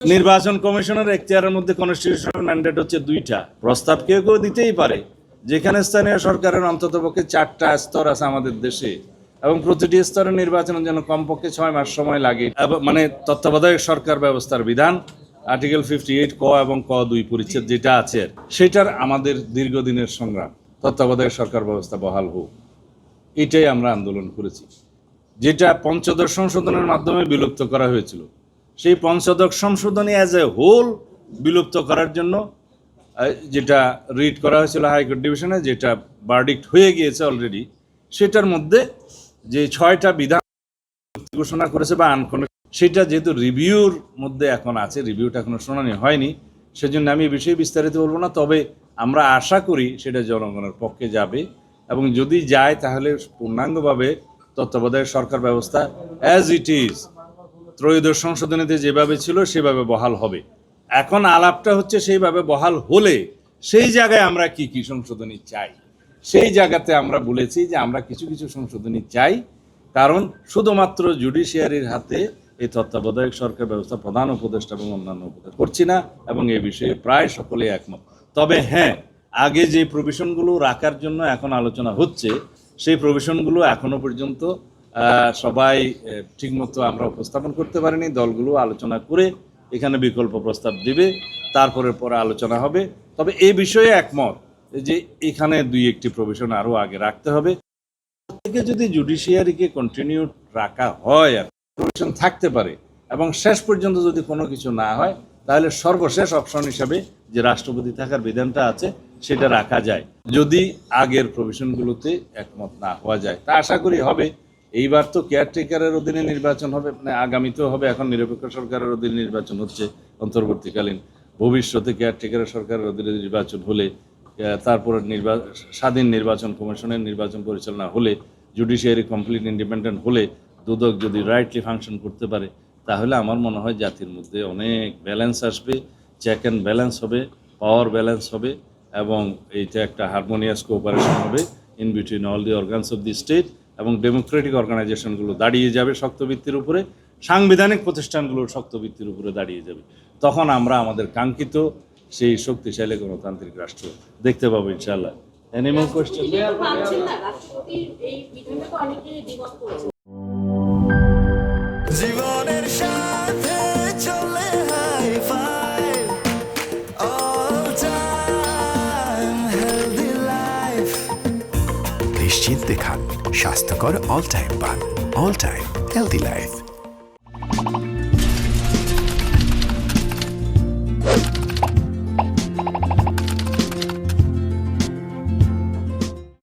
নির্বাচন কমিশনের এখতিয়ারের মধ্যে কনস্টিটিউশনাল ম্যান্ডেট হচ্ছে 2টা। প্রস্তাব কেউ কেউ দিতেই পারে, যেখানে স্থানীয় সরকারের অন্ততপক্ষে 4টা স্তর আছে আমাদের দেশে, এবং প্রতিটি স্তরের নির্বাচনের জন্য কমপক্ষে 6 মাস সময় লাগে। মানে তত্ত্বাবধায়ক সরকার ব্যবস্থার বিধান আর্টিকেল 58 ক এবং ক 2 পরিচ্ছেদ যেটা আছে, সেটার আমাদের দীর্ঘদিনের সংগ্রাম তত্ত্বাবধায়ক সরকার ব্যবস্থা বহাল হোক, এটাই আমরা আন্দোলন করেছি। যেটা পঞ্চদশ সংশোধনের মাধ্যমে বিলুপ্ত করা হয়েছিল, সেই পঞ্চদশ সংশোধনী অ্যাজ এ হোল বিলুপ্ত করার জন্য যেটা রিট করা হয়েছিল হাইকোর্ট ডিভিশনে, যেটা ভার্ডিক্ট হয়ে গিয়েছে অলরেডি, সেটার মধ্যে যে 6টা বিধান ঘোষণা করেছে বা সেটা যেহেতু রিভিউর মধ্যে এখন আছে, রিভিউটা এখনো শুনানি হয়নি, সেজন্য আমি এই বিষয়ে বিস্তারিত বলবো না। তবে আমরা আশা করি সেটা জনগণের পক্ষে যাবে, এবং যদি যায় তাহলে পূর্ণাঙ্গভাবে তত্ত্বাবধায়ক সরকার ব্যবস্থা অ্যাজ ইট ইজ ত্রয়োদশ সংশোধনীতে যেভাবে ছিল সেভাবে বহাল হবে। এখন আলাপটা হচ্ছে সেইভাবে বহাল হলে সেই জায়গায় আমরা কি কি সংশোধনী চাই, সেই জায়গাতে আমরা বলেছি যে আমরা কিছু কিছু সংশোধনী চাই, কারণ শুধুমাত্র জুডিশিয়ারির হাতে এই তত্ত্বাবধায়ক সরকার ব্যবস্থা প্রধান উপদেষ্টা এবং অন্যান্য উপদেষ্টা করছি না, এবং এই বিষয়ে প্রায় সকলেই একমত। তবে হ্যাঁ, আগে যে প্রভিশনগুলো রাখার জন্য এখন আলোচনা হচ্ছে, সেই প্রভিশনগুলো এখনো পর্যন্ত সবাই ঠিকমতো আমরা উপস্থাপন করতে পারিনি। দলগুলো আলোচনা করে এখানে বিকল্প প্রস্তাব দিবে, তারপরে পরে আলোচনা হবে। তবে এই বিষয়ে একমত যে এখানে 2-1টি প্রভিশন আরও আগে রাখতে হবে। থেকে যদি জুডিশিয়ারিকে কন্টিনিউ রাখা হয়, আর প্রভিশন থাকতে পারে, এবং শেষ পর্যন্ত যদি কোনো কিছু না হয়, তাহলে সর্বশেষ অপশন হিসাবে যে রাষ্ট্রপতি থাকার বিধানটা আছে সেটা রাখা যায়, যদি আগের প্রভিশনগুলোতে একমত না হওয়া যায়। তা আশা করি হবে। এইবার তো কেয়ারটেকারের অধীনে নির্বাচন হবে, মানে আগামীতেও হবে। এখন নিরপেক্ষ সরকারের অধীনে নির্বাচন হচ্ছে অন্তর্বর্তীকালীন, ভবিষ্যতে কেয়ারটেকারের সরকারের অধীনে নির্বাচন হলে, তারপরে স্বাধীন নির্বাচন কমিশনের নির্বাচন পরিচালনা হলে, জুডিশিয়ারি কমপ্লিট ইন্ডিপেন্ডেন্ট হলে, দুদক যদি রাইটলি ফাংশন করতে পারে, তাহলে আমার মনে হয় জাতির মধ্যে অনেক ব্যালেন্স আসবে, চেক অ্যান্ড ব্যালেন্স হবে, পাওয়ার ব্যালেন্স হবে, এবং এইটা একটা হারমোনিয়াস কোঅপারেশন হবে in between all the organs of the state, এবং ডেমোক্রেটিক অর্গানাইজেশনগুলো দাঁড়িয়ে যাবে শক্ত ভিত্তির উপরে, সাংবিধানিক প্রতিষ্ঠানগুলোর শক্ত ভিত্তির উপরে দাঁড়িয়ে যাবে। তখন আমরা আমাদের কাঙ্ক্ষিত সেই শক্তিশালী গণতান্ত্রিক রাষ্ট্র দেখতে পাবো ইনশাআল্লাহ। Any more question? জীবনের সাথে চলে hi fi all time healthy life. নিশ্চিন্তে খান, স্বাস্থ্যকর অল টাইম পান। All time healthy life.